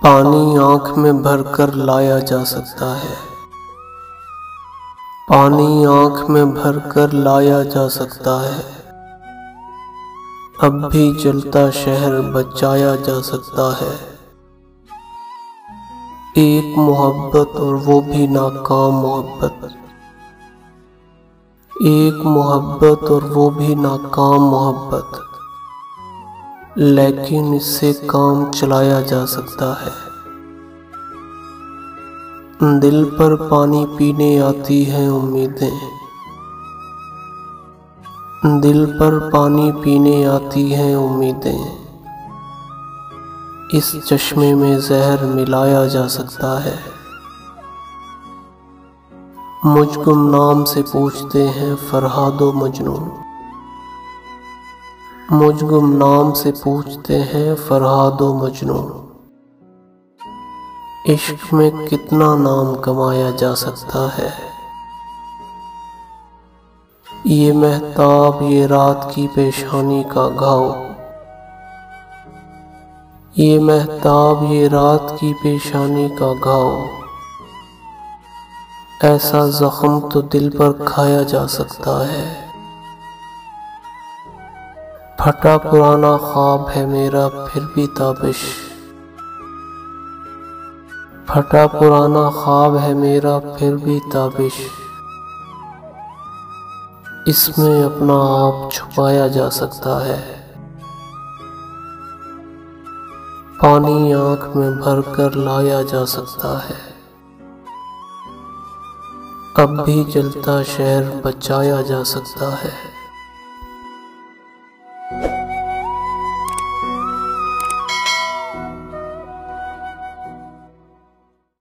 पानी आँख में भरकर लाया जा सकता है। पानी आँख में भरकर लाया जा सकता है। अब भी जलता शहर बचाया जा सकता है। एक मोहब्बत और वो भी नाकाम मोहब्बत। एक मोहब्बत और वो भी नाकाम मोहब्बत, लेकिन इससे काम चलाया जा सकता है। दिल पर पानी पीने आती हैं उम्मीदें। दिल पर पानी पीने आती हैं उम्मीदें। इस चश्मे में जहर मिलाया जा सकता है। मुझ गुमनाम से पूछते हैं फरहादो मजनू। मुझ गुमनाम से पूछते हैं फरहादो मजनू। इश्क में कितना नाम कमाया जा सकता है। ये महताब ये रात की पेशानी का घाव। ये महताब ये रात की पेशानी का घाव। ऐसा जख्म तो दिल पर खाया जा सकता है। फटा पुराना ख्वाब है मेरा फिर भी ताबिश। फटा पुराना ख्वाब है मेरा फिर भी ताबिश। इसमें अपना आप छुपाया जा सकता है। पानी आँख में भरकर लाया जा सकता है। अब भी जलता शहर बचाया जा सकता है।